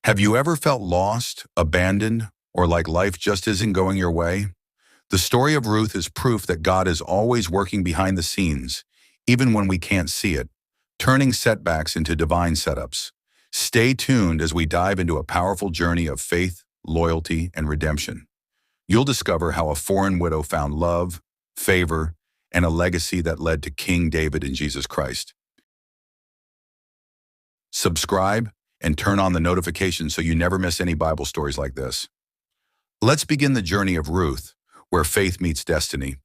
Have you ever felt lost, abandoned, or like life just isn't going your way? The story of Ruth is proof that God is always working behind the scenes, even when we can't see it, turning setbacks into divine setups. Stay tuned as we dive into a powerful journey of faith, loyalty, and redemption. You'll discover how a foreign widow found love, favor, and a legacy that led to King David and Jesus Christ. Subscribe and turn on the notifications so you never miss any Bible stories like this. Let's begin the journey of Ruth, where faith meets destiny.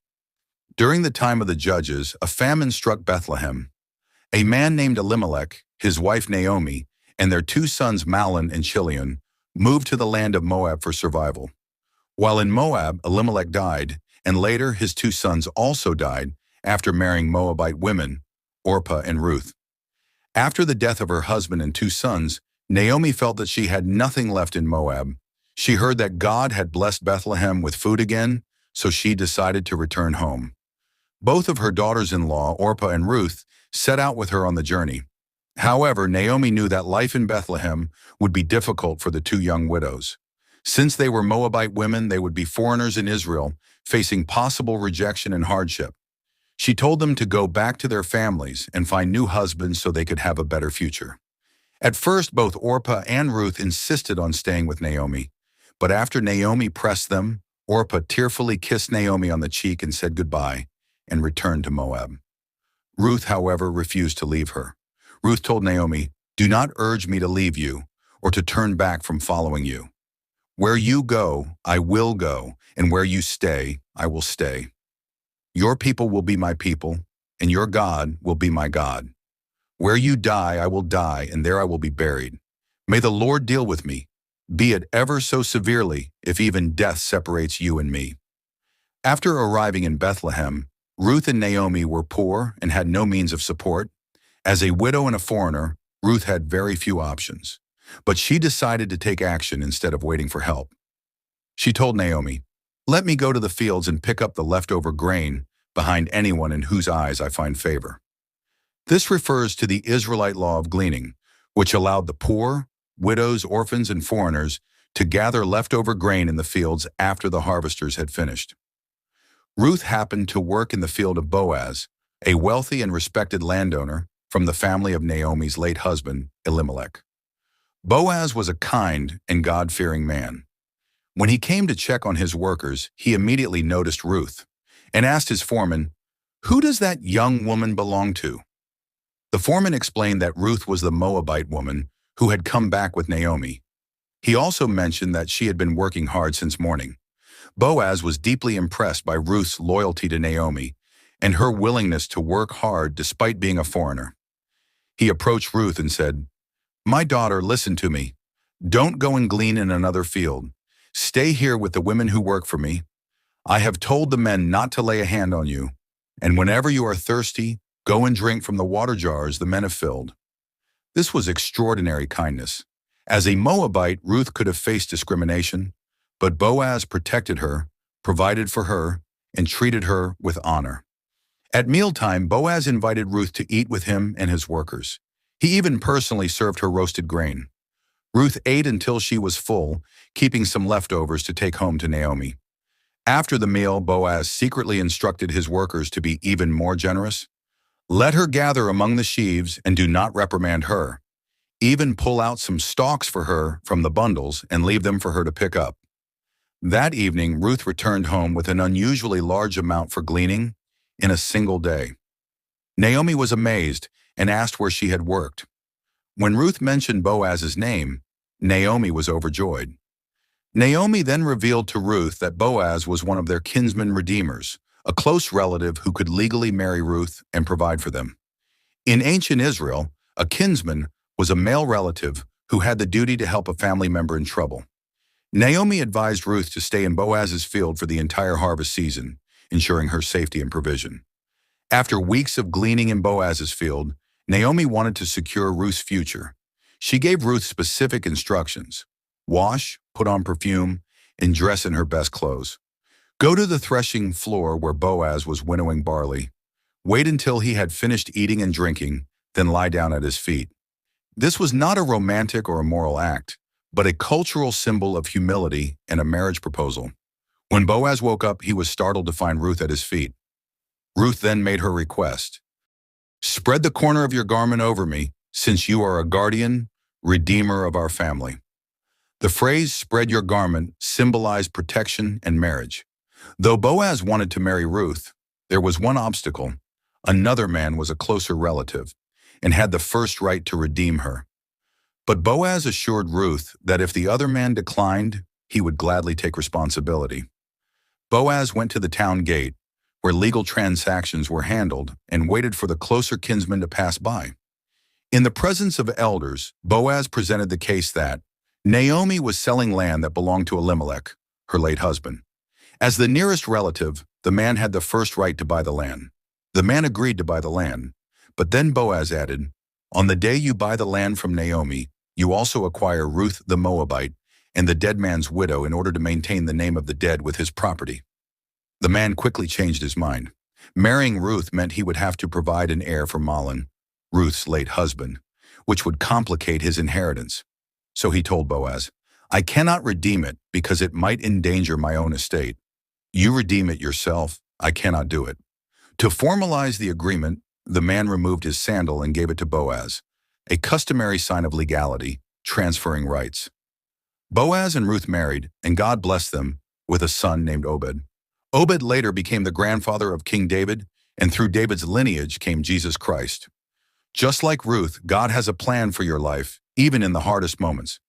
During the time of the Judges, a famine struck Bethlehem. A man named Elimelech, his wife Naomi, and their two sons Mahlon and Chilion moved to the land of Moab for survival. While in Moab, Elimelech died, and later his two sons also died after marrying Moabite women, Orpah and Ruth. After the death of her husband and two sons, Naomi felt that she had nothing left in Moab. She heard that God had blessed Bethlehem with food again, so she decided to return home. Both of her daughters-in-law, Orpah and Ruth, set out with her on the journey. However, Naomi knew that life in Bethlehem would be difficult for the two young widows. Since they were Moabite women, they would be foreigners in Israel, facing possible rejection and hardship. She told them to go back to their families and find new husbands so they could have a better future. At first, both Orpah and Ruth insisted on staying with Naomi, but after Naomi pressed them, Orpah tearfully kissed Naomi on the cheek and said goodbye, and returned to Moab. Ruth, however, refused to leave her. Ruth told Naomi, "Do not urge me to leave you or to turn back from following you. Where you go, I will go, and where you stay, I will stay. Your people will be my people, and your God will be my God. Where you die, I will die, and there I will be buried. May the Lord deal with me, be it ever so severely, if even death separates you and me." After arriving in Bethlehem, Ruth and Naomi were poor and had no means of support. As a widow and a foreigner, Ruth had very few options, but she decided to take action instead of waiting for help. She told Naomi, "Let me go to the fields and pick up the leftover grain behind anyone in whose eyes I find favor." This refers to the Israelite law of gleaning, which allowed the poor, widows, orphans, and foreigners to gather leftover grain in the fields after the harvesters had finished. Ruth happened to work in the field of Boaz, a wealthy and respected landowner from the family of Naomi's late husband, Elimelech. Boaz was a kind and God-fearing man. When he came to check on his workers, he immediately noticed Ruth and asked his foreman, "Who does that young woman belong to?" The foreman explained that Ruth was the Moabite woman who had come back with Naomi. He also mentioned that she had been working hard since morning. Boaz was deeply impressed by Ruth's loyalty to Naomi and her willingness to work hard despite being a foreigner. He approached Ruth and said, "My daughter, listen to me. Don't go and glean in another field. Stay here with the women who work for me. I have told the men not to lay a hand on you, and whenever you are thirsty, go and drink from the water jars the men have filled." This was extraordinary kindness. As a Moabite, Ruth could have faced discrimination, but Boaz protected her, provided for her, and treated her with honor. At mealtime, Boaz invited Ruth to eat with him and his workers. He even personally served her roasted grain. Ruth ate until she was full, keeping some leftovers to take home to Naomi. After the meal, Boaz secretly instructed his workers to be even more generous. "Let her gather among the sheaves and do not reprimand her. Even pull out some stalks for her from the bundles and leave them for her to pick up." That evening, Ruth returned home with an unusually large amount for gleaning in a single day. Naomi was amazed and asked where she had worked. When Ruth mentioned Boaz's name, Naomi was overjoyed. Naomi then revealed to Ruth that Boaz was one of their kinsman-redeemers, a close relative who could legally marry Ruth and provide for them. In ancient Israel, a kinsman was a male relative who had the duty to help a family member in trouble. Naomi advised Ruth to stay in Boaz's field for the entire harvest season, ensuring her safety and provision. After weeks of gleaning in Boaz's field, Naomi wanted to secure Ruth's future. She gave Ruth specific instructions: wash, put on perfume, and dress in her best clothes. Go to the threshing floor where Boaz was winnowing barley. Wait until he had finished eating and drinking, then lie down at his feet. This was not a romantic or immoral act, but a cultural symbol of humility and a marriage proposal. When Boaz woke up, he was startled to find Ruth at his feet. Ruth then made her request. "Spread the corner of your garment over me, since you are a guardian, redeemer of our family." The phrase "spread your garment" symbolized protection and marriage. Though Boaz wanted to marry Ruth, there was one obstacle. Another man was a closer relative and had the first right to redeem her. But Boaz assured Ruth that if the other man declined, he would gladly take responsibility. Boaz went to the town gate, where legal transactions were handled, and waited for the closer kinsman to pass by. In the presence of elders, Boaz presented the case that Naomi was selling land that belonged to Elimelech, her late husband. As the nearest relative, the man had the first right to buy the land. The man agreed to buy the land, but then Boaz added, "On the day you buy the land from Naomi, you also acquire Ruth the Moabite and the dead man's widow in order to maintain the name of the dead with his property." The man quickly changed his mind. Marrying Ruth meant he would have to provide an heir for Mahlon, Ruth's late husband, which would complicate his inheritance. So he told Boaz, "I cannot redeem it because it might endanger my own estate. You redeem it yourself. I cannot do it." To formalize the agreement, the man removed his sandal and gave it to Boaz, a customary sign of legality, transferring rights. Boaz and Ruth married, and God blessed them with a son named Obed. Obed later became the grandfather of King David, and through David's lineage came Jesus Christ. Just like Ruth, God has a plan for your life, even in the hardest moments.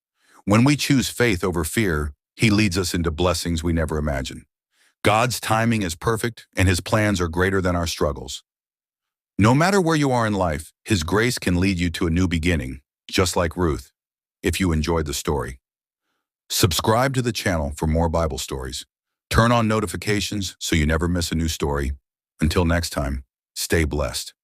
When we choose faith over fear, He leads us into blessings we never imagined. God's timing is perfect, and His plans are greater than our struggles. No matter where you are in life, His grace can lead you to a new beginning, just like Ruth, if you enjoyed the story. Subscribe to the channel for more Bible stories. Turn on notifications so you never miss a new story. Until next time, stay blessed.